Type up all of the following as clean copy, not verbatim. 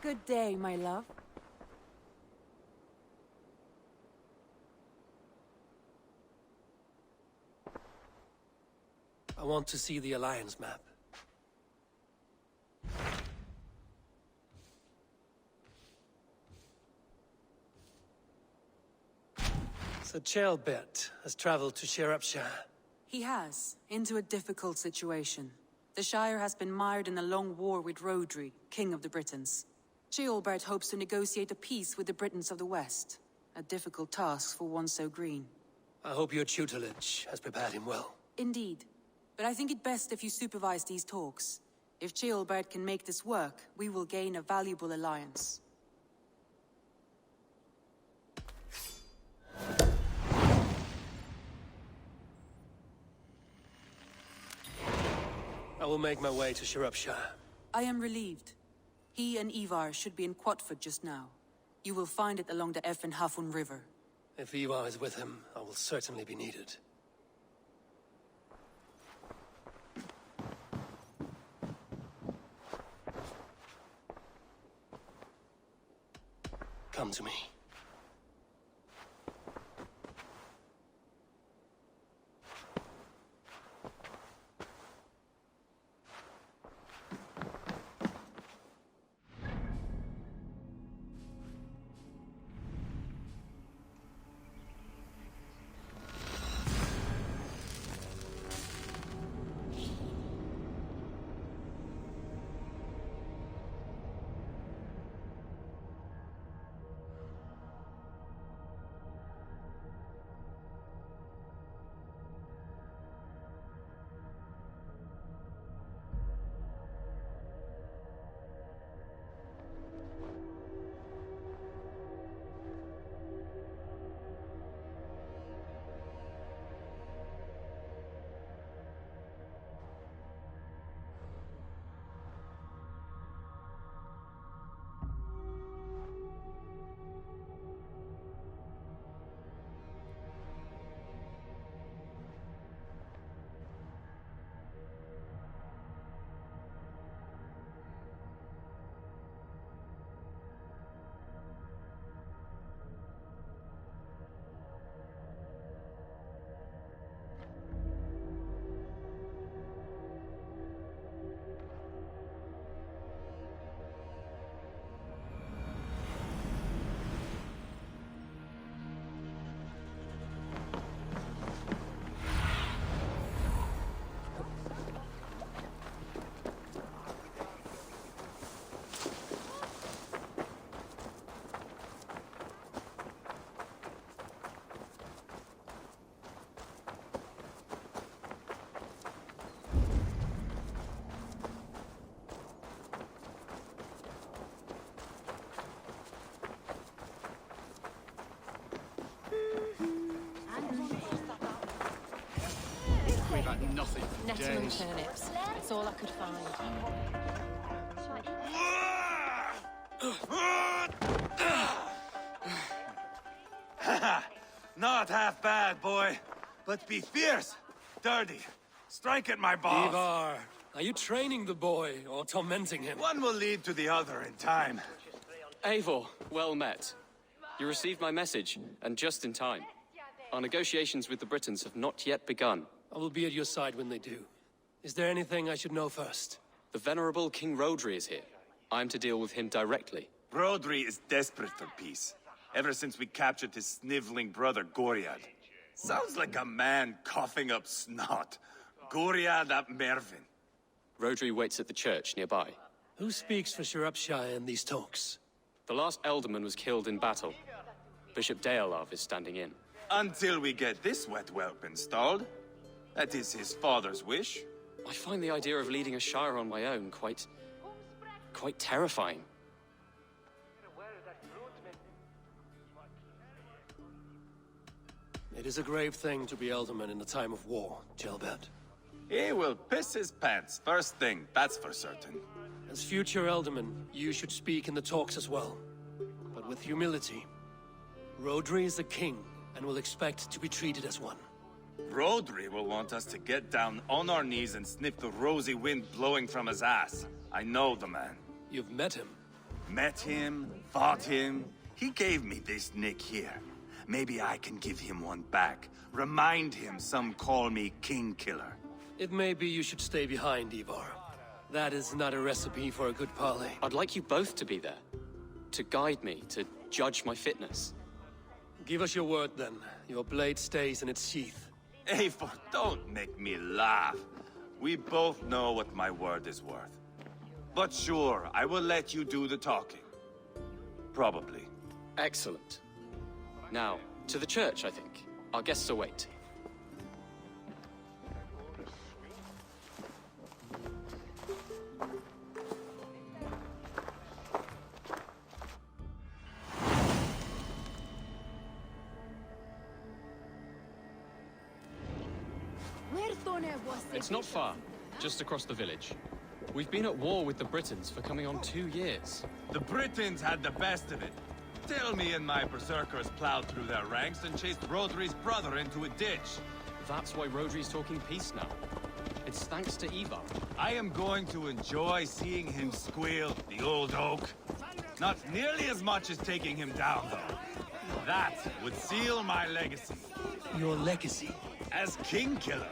Good day, my love. I want to see the Alliance map. So Ceolbert has traveled to Shropshire. He has, into a difficult situation. The Shire has been mired in a long war with Rhodri, King of the Britons. Ceolbert hopes to negotiate a peace with the Britons of the West. A difficult task for one so green. I hope your tutelage has prepared him well. Indeed. But I think it best if you supervise these talks. If Ceolbert can make this work, we will gain a valuable alliance. I will make my way to Shropshire. I am relieved. He and Ivar should be in Quatford just now. You will find it along the Effen Hafun River. If Ivar is with him, I will certainly be needed. Come to me. We've had nothing for Nettle and days. turnips. That's all I could find. Not half bad, boy. But be fierce, dirty. Strike at my balls. Ivar, are you training the boy or tormenting him? One will lead to the other in time. Eivor, well met. You received my message, and just in time. Our negotiations with the Britons have not yet begun. I will be at your side when they do. Is there anything I should know first? The venerable King Rhodri is here. I'm to deal with him directly. Rhodri is desperate for peace. Ever since we captured his sniveling brother, Goriad. Sounds like a man coughing up snot. Goriad ap Mervin. Rhodri waits at the church nearby. Who speaks for Shropshire in these talks? The last Elderman was killed in battle. Bishop Deolav is standing in. Until we get this wet whelp installed. That is his father's wish. I find the idea of leading a shire on my own quite terrifying. It is a grave thing to be Elderman in a time of war, Ceolbert. He will piss his pants, first thing, that's for certain. As future Elderman, you should speak in the talks as well. But with humility. Rhodri is the king, and will expect to be treated as one. Rhodri will want us to get down on our knees and sniff the rosy wind blowing from his ass. I know the man. You've met him. Met him, fought him. He gave me this nick here. Maybe I can give him one back. Remind him some call me King Killer. It may be you should stay behind, Ivar. That is not a recipe for a good parley. I'd like you both to be there. To guide me, to judge my fitness. Give us your word, then. Your blade stays in its sheath. Eivor, don't make me laugh. We both know what my word is worth. But sure, I will let you do the talking. Probably. Excellent. Now, to the church, I think. Our guests await. It's not far, just across the village. We've been at war with the Britons for coming on 2 years. The Britons had the best of it. Till me and my berserkers plowed through their ranks and chased Rodri's brother into a ditch. That's why Rodri's talking peace now. It's thanks to Ivar. I am going to enjoy seeing him squeal, the old oak. Not nearly as much as taking him down, though. That would seal my legacy. Your legacy? As King Killer.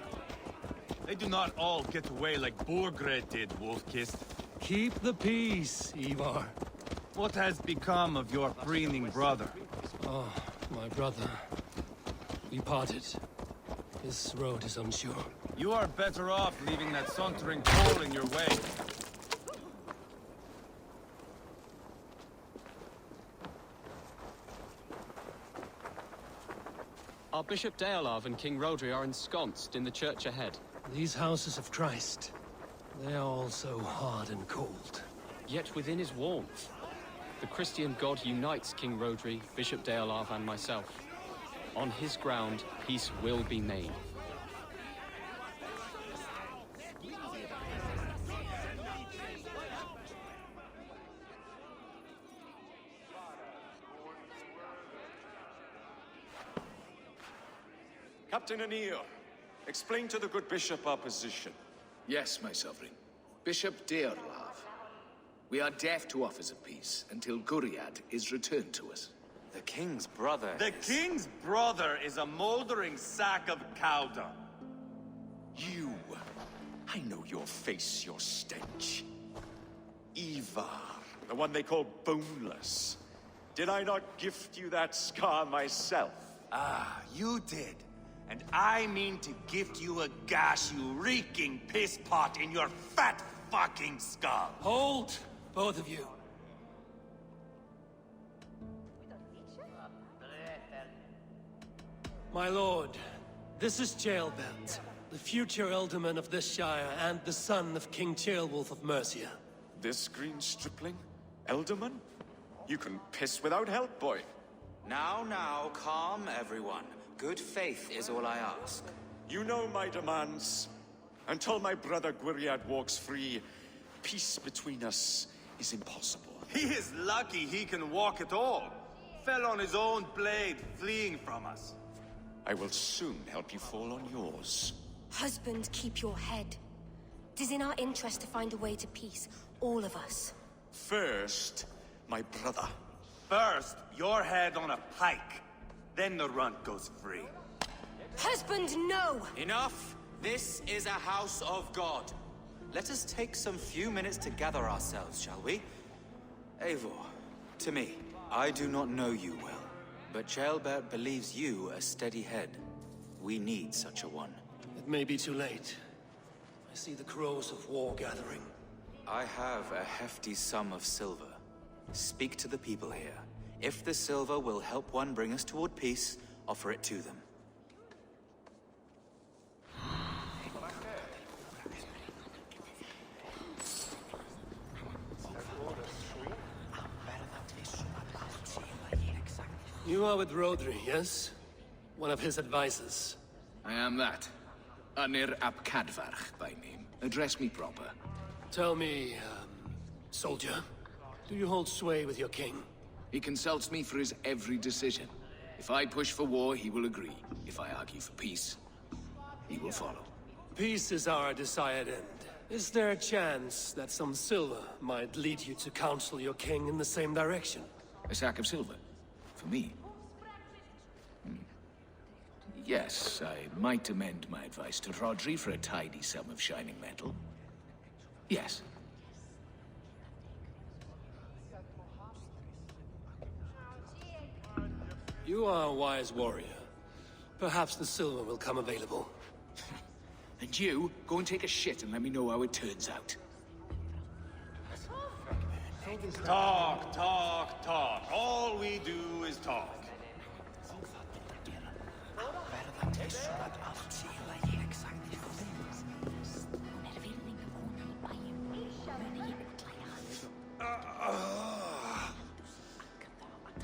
They do not all get away like Borgred did, Wolf-Kissed. Keep the peace, Ivar. What has become of your preening brother? Oh, my brother. We parted. This road is unsure. You are better off leaving that sauntering pole in your way. Our Bishop Deolav and King Rodri are ensconced in the church ahead. These houses of Christ, they are all so hard and cold. Yet within is warmth. The Christian God unites King Rodri, Bishop Deolav, and myself. On his ground, peace will be made. Captain Anil, explain to the good bishop our position. Yes, my sovereign. Bishop Deolav. We are deaf to offers of peace until Guriad is returned to us. The king's brother The king's brother is a moldering sack of cow dung. You! I know your face, your stench. Ivar, the one they call boneless. Did I not gift you that scar myself? Ah, you did. And I mean to gift you a gash, you reeking piss pot in your fat fucking skull. Hold, both of you. My lord, this is Jailbelt, the future alderman of this shire and the son of King Ceolwulf of Mercia. This green stripling? Elderman? You can piss without help, boy. Now, calm everyone. Good faith is all I ask. You know my demands. Until my brother Gwiriad walks free, peace between us is impossible. He is lucky he can walk at all. Fell on his own blade, fleeing from us. I will soon help you fall on yours. Husband, keep your head. It is in our interest to find a way to peace, all of us. First, my brother. First, your head on a pike. Then the runt goes free. Husband, no! Enough! This is a house of God. Let us take some few minutes to gather ourselves, shall we? Eivor, to me, I do not know you well, but Ceolbert believes you a steady head. We need such a one. It may be too late. I see the crows of war gathering. I have a hefty sum of silver. Speak to the people here. If the silver will help one bring us toward peace, offer it to them. You are with Rodri, yes? One of his advisors. I am that. Anir ap Cadfarch by name. Address me proper. Tell me, soldier, do you hold sway with your king? He consults me for his every decision. If I push for war, he will agree. If I argue for peace, he will follow. Peace is our desired end. Is there a chance that some silver might lead you to counsel your king in the same direction? A sack of silver? For me? Yes, I might amend my advice to Rodri for a tidy sum of shining metal. Yes. You are a wise warrior. Perhaps the silver will come available. And you, go and take a shit and let me know how it turns out. Talk, talk, talk. All we do is talk.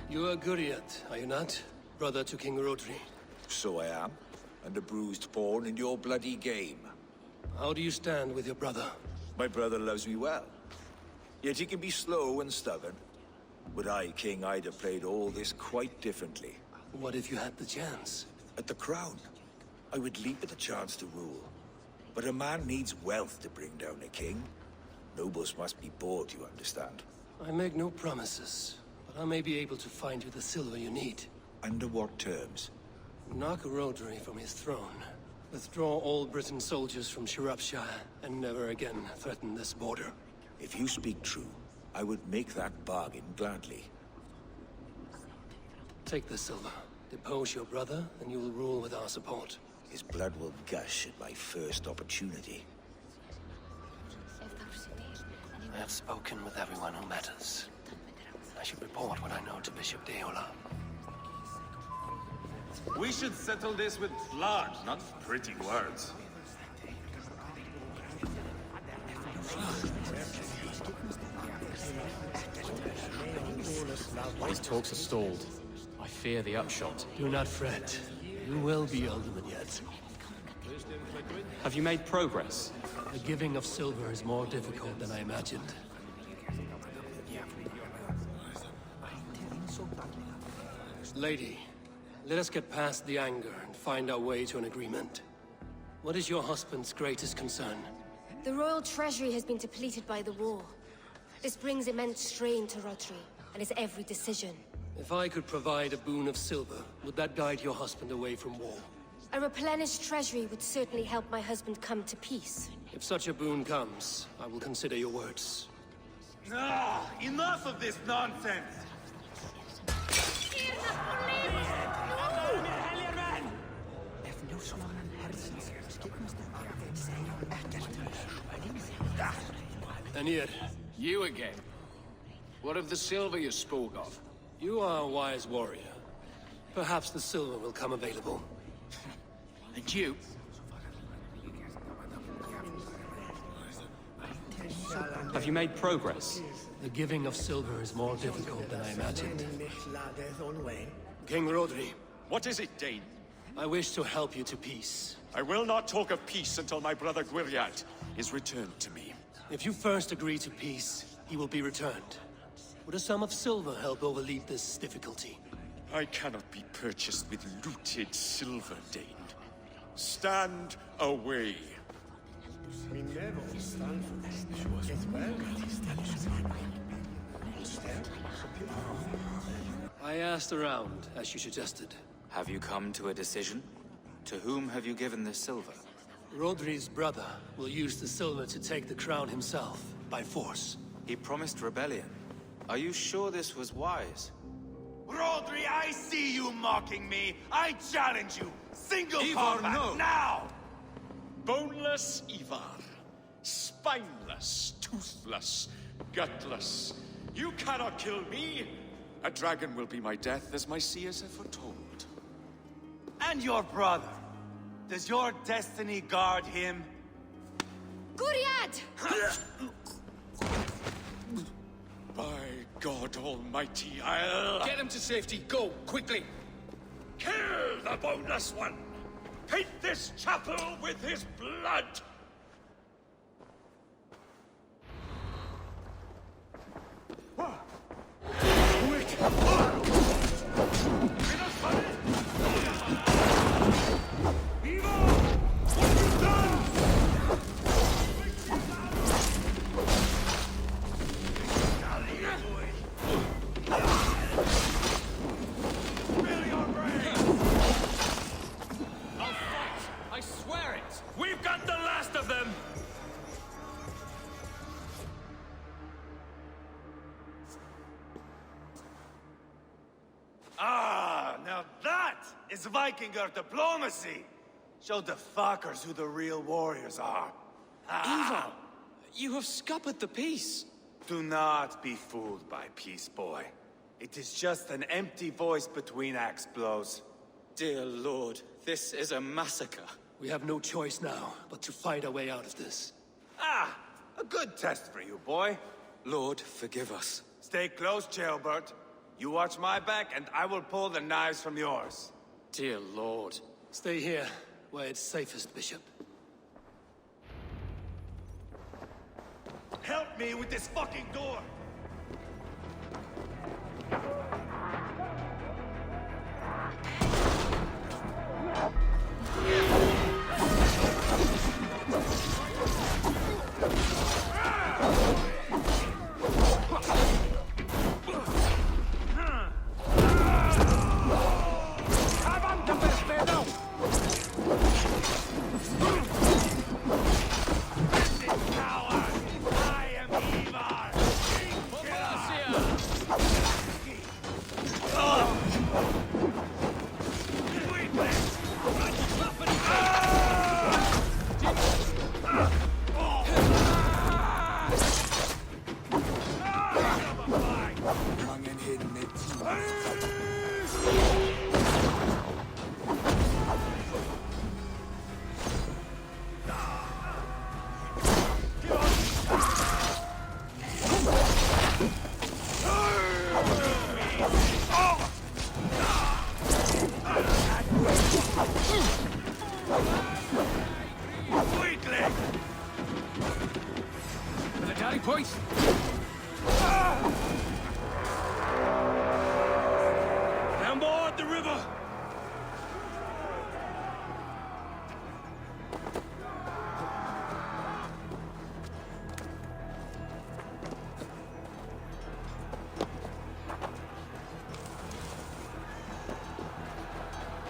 You are Guriat, are you not? Brother to King Rodri. So I am, and a bruised pawn in your bloody game. How do you stand with your brother? My brother loves me well. Yet he can be slow and stubborn. Were I king, I'd have played all this quite differently. What if you had the chance? At the crown, I would leap at the chance to rule. But a man needs wealth to bring down a king. Nobles must be bought, you understand. I make no promises, but I may be able to find you the silver you need. Under what terms? Knock Rodri from his throne. Withdraw all Britain soldiers from Shropshire, and never again threaten this border. If you speak true, I would make that bargain gladly. Take the silver. Depose your brother, and you will rule with our support. His blood will gush at my first opportunity. I have spoken with everyone who matters. I should report what I know to Bishop Deola. We should settle this with blood, not pretty words. These talks are stalled. I fear the upshot. Do not fret. You will be alderman yet. Have you made progress? The giving of silver is more difficult than I imagined. Lady, let us get past the anger and find our way to an agreement. What is your husband's greatest concern? The royal treasury has been depleted by the war. This brings immense strain to Rodri and his every decision. If I could provide a boon of silver, would that guide your husband away from war? A replenished treasury would certainly help my husband come to peace. If such a boon comes, I will consider your words. Ah, enough of this nonsense! Anir, You again. What of the silver you spoke of? you are a wise warrior. Perhaps the silver will come available. And you? Have you made progress? The giving of silver is more difficult than I imagined. King Rodri, What is it, Dane? I wish to help you to peace. I will not talk of peace until my brother Gwiriat is returned to me. If you first agree to peace, he will be returned. Would a sum of silver help overleap this difficulty? I cannot be purchased with looted silver, Dane. Stand away. I asked around, as you suggested. Have you come to a decision? To whom have you given this silver? Rodri's brother will use the silver to take the crown himself, by force. He promised rebellion. Are you sure this was wise? Rodri, I see you mocking me! I challenge you! Single Ivar, combat, no. now! Boneless Ivar. Spineless, toothless, gutless. You cannot kill me! A dragon will be my death, as my seers have foretold. And your brother? Does your destiny guard him? Guriad! By God Almighty, I'll... Get him to safety. Go, quickly. Kill the boneless one! Paint this chapel with his blood! Vikinger diplomacy! Show the fuckers who the real warriors are. Ivar! You have scuppered the peace! Do not be fooled by peace, boy. It is just an empty voice between axe blows. Dear Lord, this is a massacre. We have no choice now, but to fight our way out of this. Ah! A good test for you, boy. Lord, forgive us. Stay close, Jailbert. You watch my back, and I will pull the knives from yours. Dear Lord. Stay here, where it's safest, Bishop. Help me with this fucking door! Down board the river!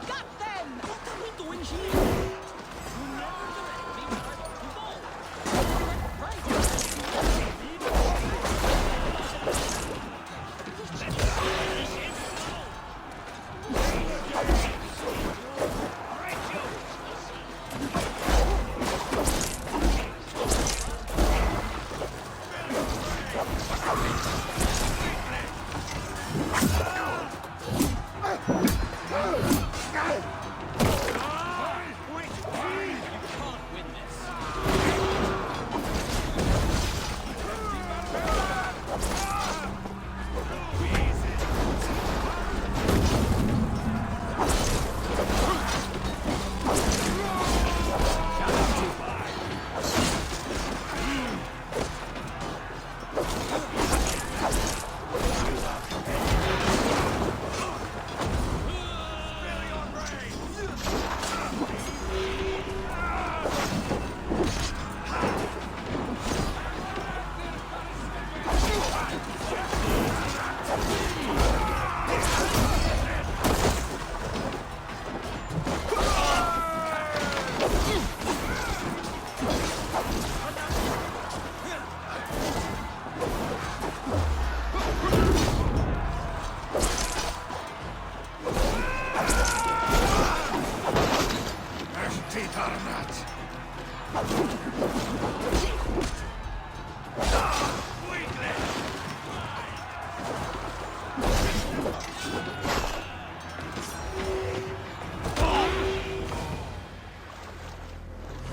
Got them! What are we doing here?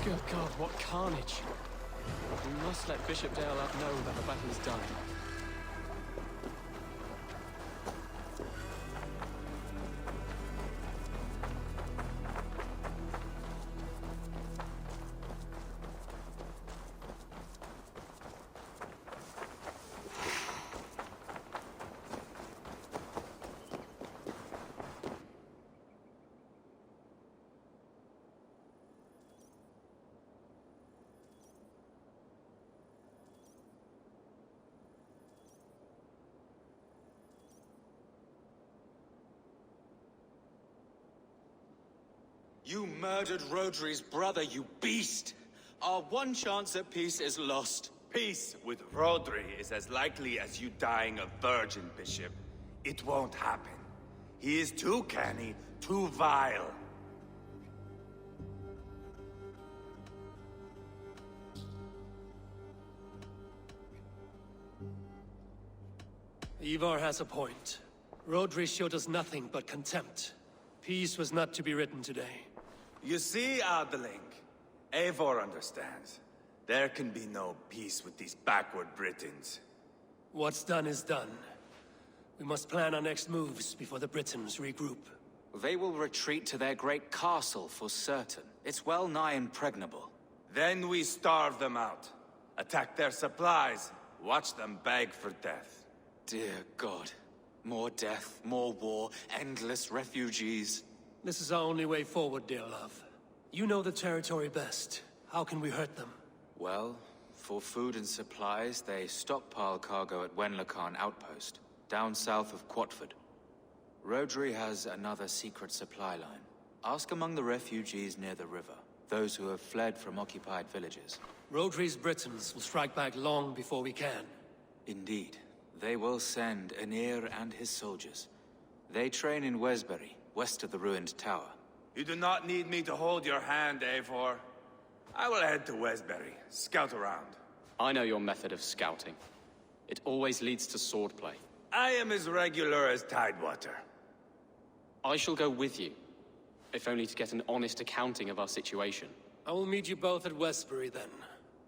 Good God, what carnage. We must let Bishop Deolaf know that the battle is done. You murdered Rodri's brother, you beast! Our one chance at peace is lost. Peace with Rodri is as likely as you dying a virgin, Bishop. It won't happen. He is too canny, too vile. Ivar has a point. Rodri showed us nothing but contempt. Peace was not to be written today. You see, Adeling, Eivor understands. There can be no peace with these backward Britons. What's done is done. We must plan our next moves before the Britons regroup. They will retreat to their great castle for certain. It's well nigh impregnable. Then we starve them out. Attack their supplies. Watch them beg for death. Dear God. More death, more war, endless refugees. This is our only way forward, dear love. You know the territory best. How can we hurt them? Well, for food and supplies, they stockpile cargo at Wenlacan Outpost, down south of Quatford. Rodri has another secret supply line. Ask among the refugees near the river, those who have fled from occupied villages. Rodri's Britons will strike back long before we can. Indeed. They will send Aenir and his soldiers. They train in Wesbury, west of the ruined tower. You do not need me to hold your hand, Eivor. I will head to Wesbury, scout around. I know your method of scouting. It always leads to swordplay. I am as regular as Tidewater. I shall go with you, if only to get an honest accounting of our situation. I will meet you both at Westbury then,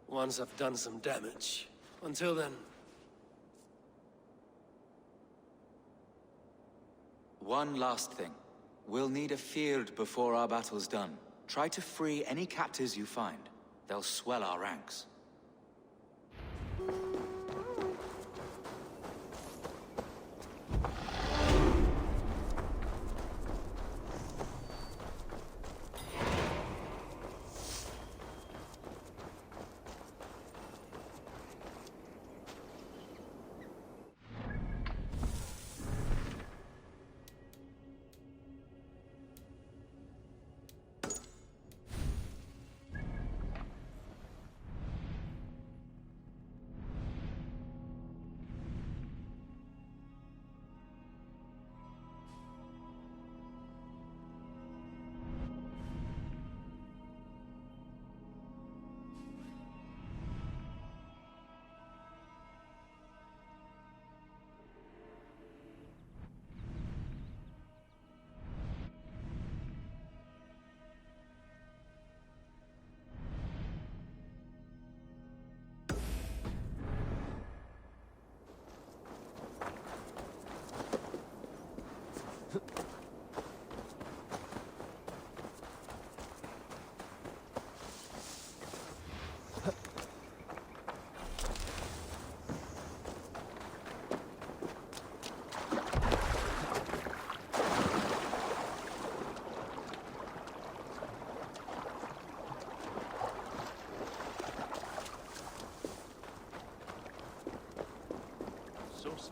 once I've done some damage. Until then... One last thing. We'll need a field before our battle's done. Try to free any captives you find. They'll swell our ranks.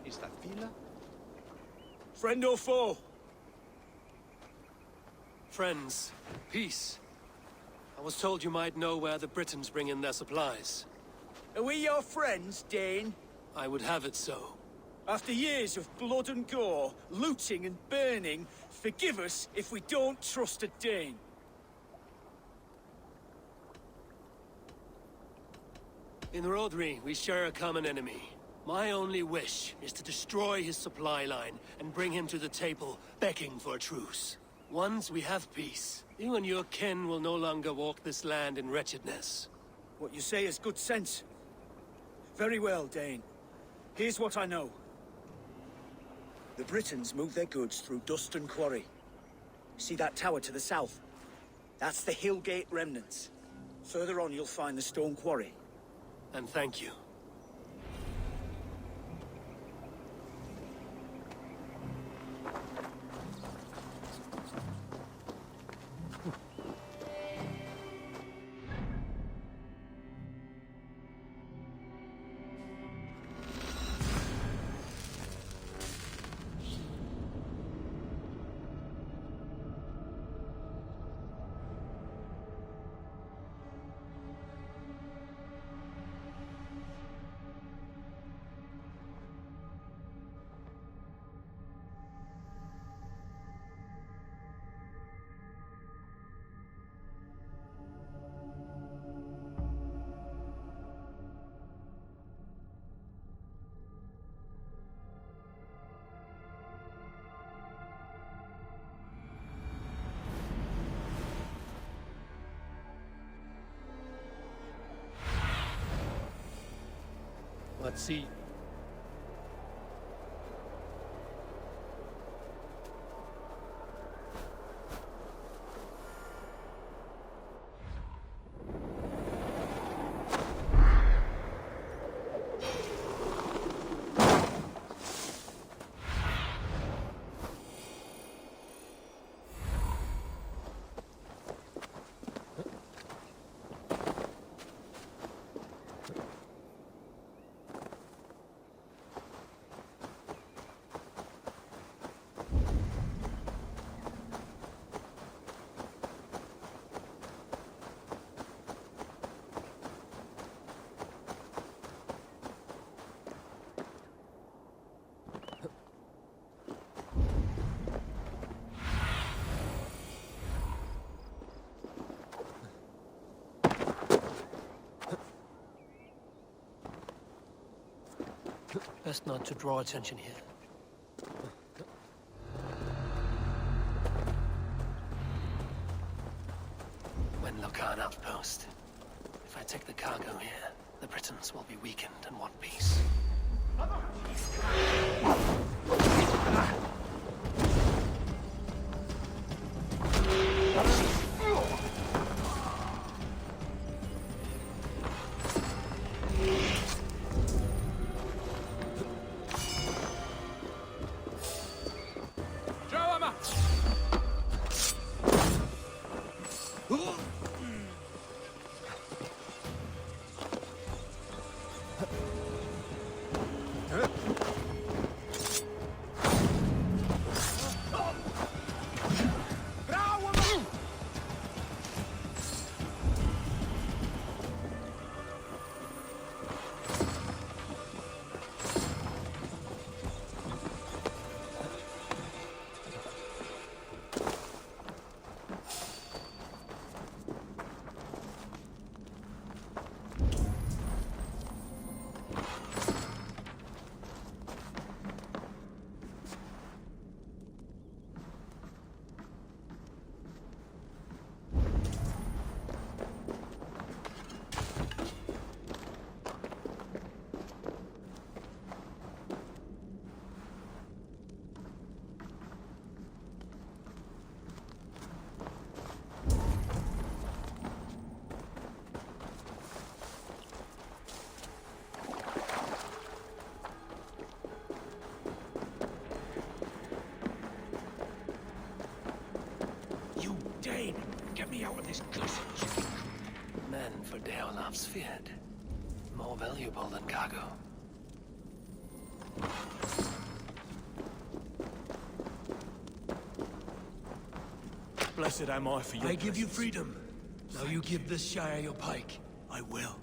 Is that Vila? Friend or foe? Friends. Peace. I was told you might know where the Britons bring in their supplies. Are we your friends, Dane? I would have it so. After years of blood and gore, looting and burning, forgive us if we don't trust a Dane. In Rodri, we share a common enemy. My only wish is to destroy his supply line and bring him to the table, begging for a truce. Once we have peace, you and your kin will no longer walk this land in wretchedness. What you say is good sense. Very well, Dane. Here's what I know. The Britons move their goods through Dustin Quarry. See that tower to the south? That's the Hillgate remnants. Further on, you'll find the stone quarry. And thank you. But see... Best not to draw attention here. When Locan outpost. If I take the cargo here, the Britons will be weakened and want peace. Dane, get me out of this cursed jail. Men for Deolaf's feared. More valuable than cargo. Blessed am I for your I give you presence. freedom. Now you give this Shire your pike. I will.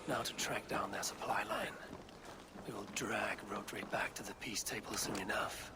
Now to track down their supply line. We will drag Rodri back to the peace table soon enough.